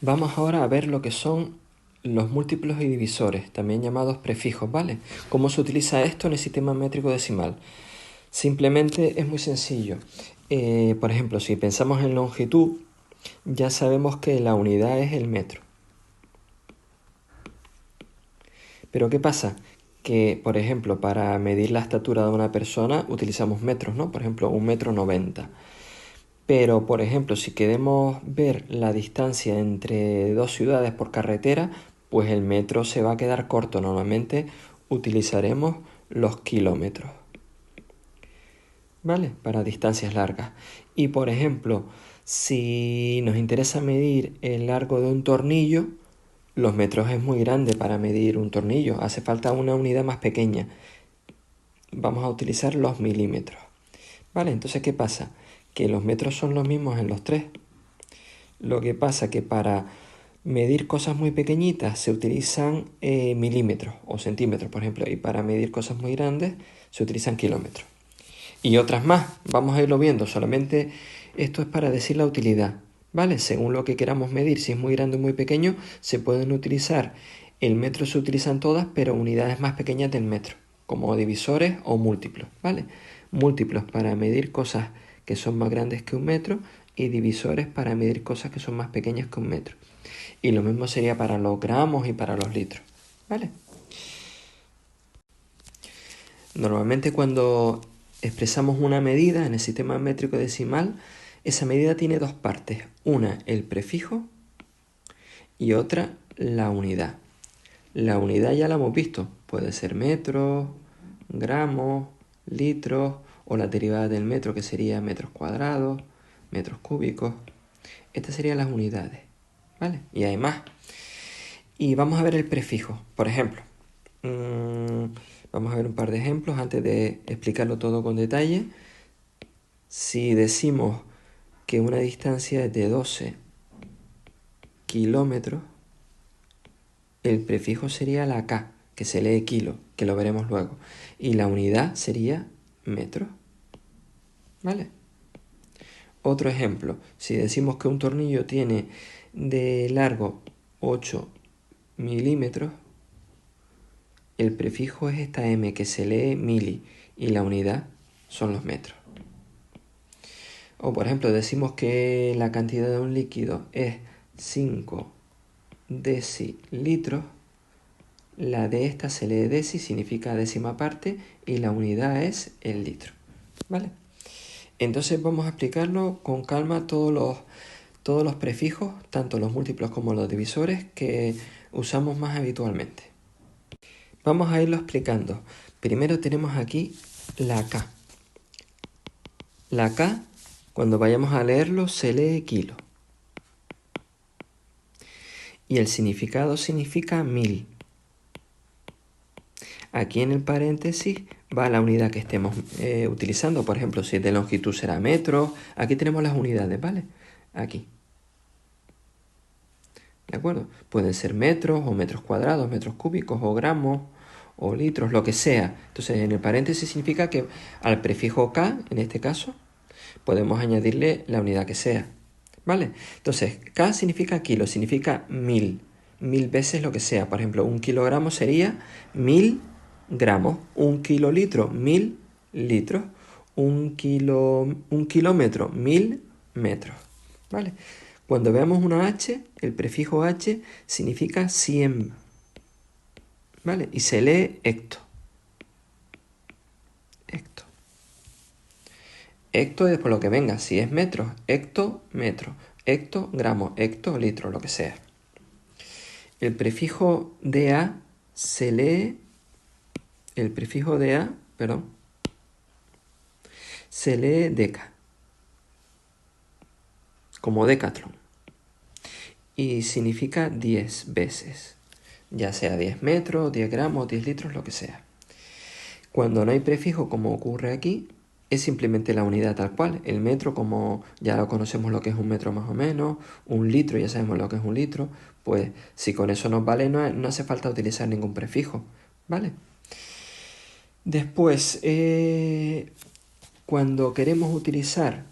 Vamos ahora a ver lo que son los múltiplos y divisores, también llamados prefijos, ¿vale? ¿Cómo se utiliza esto en el sistema métrico decimal? Simplemente es muy sencillo. Por ejemplo, si pensamos en longitud, ya sabemos que la unidad es el metro. Pero ¿qué pasa? Que, por ejemplo, para medir la estatura de una persona utilizamos metros, ¿no? Por ejemplo, 1,90 m. Pero, por ejemplo, si queremos ver la distancia entre dos ciudades por carretera, pues el metro se va a quedar corto. Normalmente utilizaremos los kilómetros, ¿vale? Para distancias largas. Y, por ejemplo, si nos interesa medir el largo de un tornillo, los metros es muy grande para medir un tornillo. Hace falta una unidad más pequeña. Vamos a utilizar los milímetros. ¿Vale? Entonces, ¿qué pasa? Que los metros son los mismos en los tres. Lo que pasa que para medir cosas muy pequeñitas se utilizan milímetros o centímetros, por ejemplo, y para medir cosas muy grandes se utilizan kilómetros. Y otras más, vamos a irlo viendo, solamente esto es para decir la utilidad, ¿vale? Según lo que queramos medir, si es muy grande o muy pequeño, se pueden utilizar, el metro se utilizan todas, pero unidades más pequeñas del metro, como divisores o múltiplos, ¿vale? Múltiplos para medir cosas que son más grandes que un metro y divisores para medir cosas que son más pequeñas que un metro. Y lo mismo sería para los gramos y para los litros, ¿vale? Normalmente cuando expresamos una medida en el sistema métrico decimal, esa medida tiene dos partes. Una, el prefijo, y otra, la unidad. La unidad ya la hemos visto. Puede ser metros, gramos, litros, o la derivada del metro, que sería metros cuadrados, metros cúbicos. Estas serían las unidades, ¿vale? Y hay más. Y vamos a ver el prefijo. Por ejemplo, vamos a ver un par de ejemplos antes de explicarlo todo con detalle. Si decimos que una distancia es de 12 kilómetros, el prefijo sería la K, que se lee kilo, que lo veremos luego. Y la unidad sería metro, ¿vale? Otro ejemplo, si decimos que un tornillo tiene de largo 8 milímetros, el prefijo es esta M que se lee mili y la unidad son los metros. O por ejemplo decimos que la cantidad de un líquido es 5 decilitros, la de esta se lee deci, significa décima parte, y la unidad es el litro, ¿vale? Entonces vamos a explicarlo con calma todos los prefijos, tanto los múltiplos como los divisores, que usamos más habitualmente. Vamos a irlo explicando. Primero tenemos aquí la K. La K, cuando vayamos a leerlo, se lee kilo. Y el significado significa 1000. Aquí en el paréntesis va la unidad que estemos utilizando. Por ejemplo, si es de longitud será metros. Aquí tenemos las unidades, ¿vale? Aquí. ¿De acuerdo? Pueden ser metros o metros cuadrados, metros cúbicos o gramos o litros, lo que sea. Entonces, en el paréntesis significa que al prefijo K, en este caso, podemos añadirle la unidad que sea. ¿Vale? Entonces, K significa kilo, significa 1000. 1000 veces lo que sea. Por ejemplo, un kilogramo sería 1000 gramos. Un kilolitro, 1000 litros. Un kilómetro, 1000 metros. ¿Vale? Cuando veamos una H, el prefijo H significa 100. ¿Vale? Y se lee hecto. Hecto. Hecto es por lo que venga. Si es metros, hecto, metro. Hecto, gramo, hecto, litro, lo que sea. El prefijo DA se lee, se lee deca, como decatlón. Y significa 10 veces, ya sea 10 metros, 10 gramos, 10 litros, lo que sea. Cuando no hay prefijo, como ocurre aquí, es simplemente la unidad tal cual. El metro, como ya lo conocemos lo que es un metro más o menos, un litro, ya sabemos lo que es un litro, pues si con eso nos vale, no hace falta utilizar ningún prefijo, ¿vale? Después, cuando queremos utilizar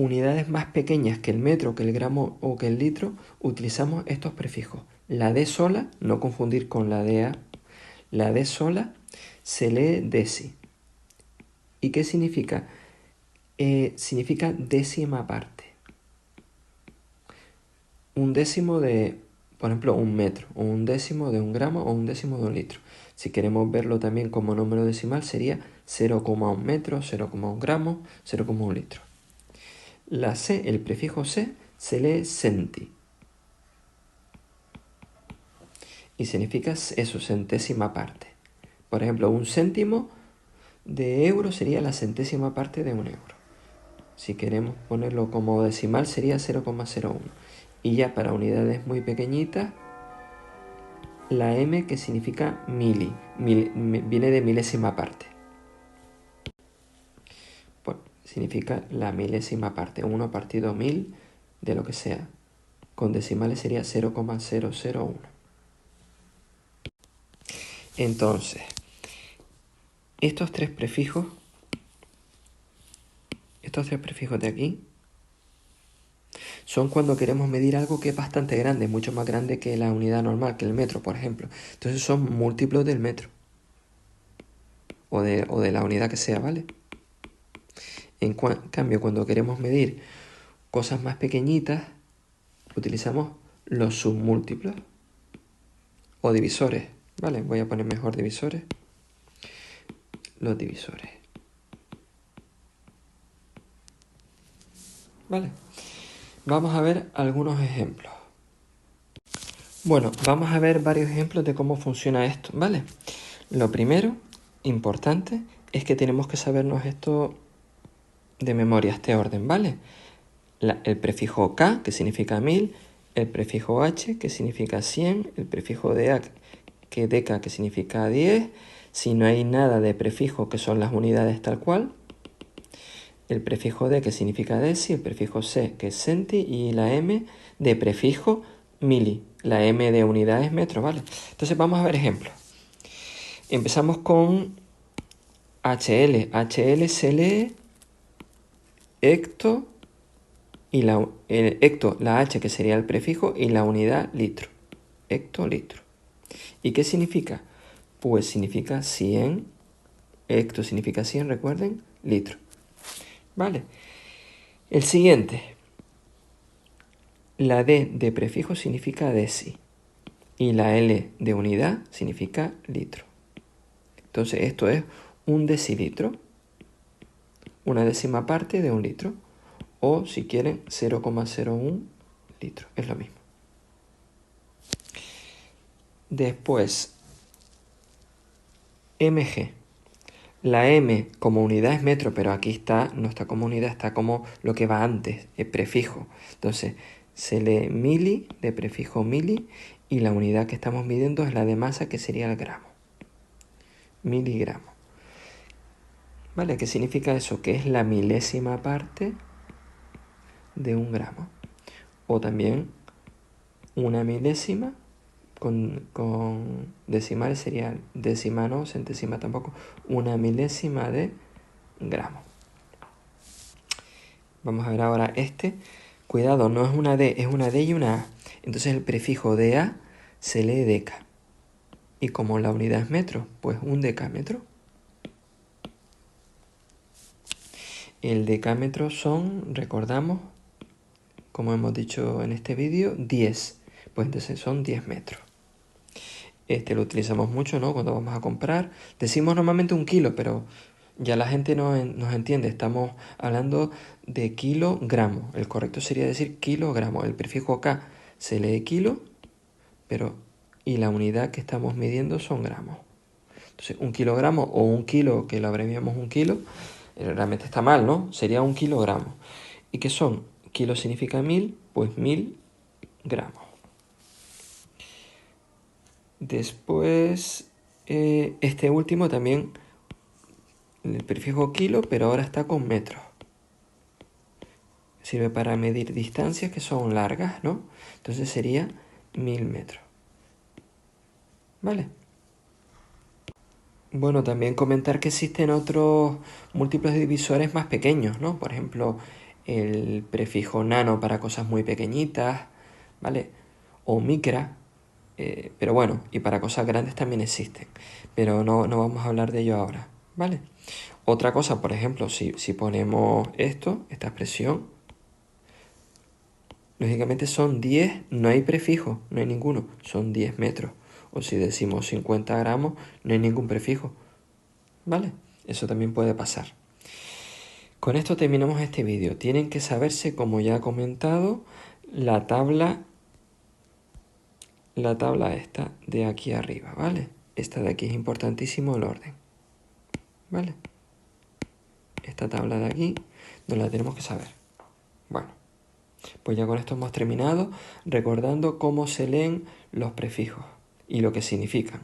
unidades más pequeñas que el metro, que el gramo o que el litro, utilizamos estos prefijos. La D sola, no confundir con la DA, la D sola se lee deci. ¿Y qué significa? Significa décima parte. Un décimo de, por ejemplo, un metro, o un décimo de un gramo, o un décimo de un litro. Si queremos verlo también como número decimal, sería 0,1 metro, 0,1 gramo, 0,1 litro. La C, el prefijo C, se lee centi. Y significa eso, centésima parte. Por ejemplo, un céntimo de euro sería la centésima parte de un euro. Si queremos ponerlo como decimal sería 0,01. Y ya para unidades muy pequeñitas, la M, que significa mili, viene de milésima parte. Pues significa la milésima parte, 1 partido 1000 de lo que sea. Con decimales sería 0,001. Entonces, estos tres prefijos de aquí son cuando queremos medir algo que es bastante grande, mucho más grande que la unidad normal, que el metro, por ejemplo. Entonces son múltiplos del metro o de la unidad que sea, ¿vale? En cambio, cuando queremos medir cosas más pequeñitas, utilizamos los submúltiplos o divisores, ¿vale? Voy a poner mejor divisores. Los divisores. ¿Vale? Vamos a ver algunos ejemplos. Bueno, vamos a ver varios ejemplos de cómo funciona esto, ¿vale? Lo primero, importante, es que tenemos que sabernos esto de memoria, este orden, ¿vale? El prefijo K, que significa 1000, el prefijo H, que significa 100, el prefijo DA, que deca, que significa 10, si no hay nada de prefijo, que son las unidades tal cual, el prefijo D, que significa deci, el prefijo C, que es centi, y la M de prefijo mili. La M de unidad es metro, ¿vale? Entonces vamos a ver ejemplos. Empezamos con HL. HL se lee hecto, y hecto, la H que sería el prefijo, y la unidad litro. Hectolitro. ¿Y qué significa? Pues significa 100. Hecto significa 100, recuerden, litro. ¿Vale? El siguiente. La D de prefijo significa deci. Y la L de unidad significa litro. Entonces esto es un decilitro, una décima parte de un litro. O si quieren 0,01 litro, es lo mismo. Después, mg. La m como unidad es metro, pero aquí no está como unidad, está como lo que va antes, el prefijo. Entonces, se lee mili, de prefijo mili, y la unidad que estamos midiendo es la de masa, que sería el gramo. Miligramo. ¿Vale? ¿Qué significa eso? Que es la milésima parte de un gramo. O también una milésima, con decimales sería décima no, centésima tampoco, una milésima de gramo. Vamos a ver ahora este. Cuidado, no es una D, es una D y una A. Entonces el prefijo DA se lee deca. Y como la unidad es metro, pues un decámetro. El decámetro son, recordamos, como hemos dicho en este vídeo, 10. Pues entonces son 10 metros. Este lo utilizamos mucho, ¿no? Cuando vamos a comprar. Decimos normalmente un kilo, pero ya la gente nos entiende. Estamos hablando de kilogramo. El correcto sería decir kilogramo. El prefijo K se lee kilo, y la unidad que estamos midiendo son gramos. Entonces, un kilogramo o un kilo, que lo abreviamos un kilo, realmente está mal, ¿no? Sería un kilogramo. ¿Y qué son? Kilo significa 1000, pues 1000 gramos. Después, este último también, el prefijo kilo, pero ahora está con metros. Sirve para medir distancias que son largas, ¿no? Entonces sería 1000 metros. ¿Vale? Bueno, también comentar que existen otros múltiplos de divisores más pequeños, ¿no? Por ejemplo, el prefijo nano para cosas muy pequeñitas, ¿vale? O micra, pero bueno, y para cosas grandes también existen, pero no vamos a hablar de ello ahora, ¿vale? Otra cosa, por ejemplo, si ponemos esta expresión, lógicamente son 10, no hay prefijo, no hay ninguno, son 10 metros. O si decimos 50 gramos, no hay ningún prefijo, ¿vale? Eso también puede pasar. Con esto terminamos este vídeo. Tienen que saberse, como ya he comentado, la tabla esta de aquí arriba, ¿vale? Esta de aquí es importantísimo el orden, ¿vale? Esta tabla de aquí nos la tenemos que saber. Bueno, pues ya con esto hemos terminado, recordando cómo se leen los prefijos y lo que significan.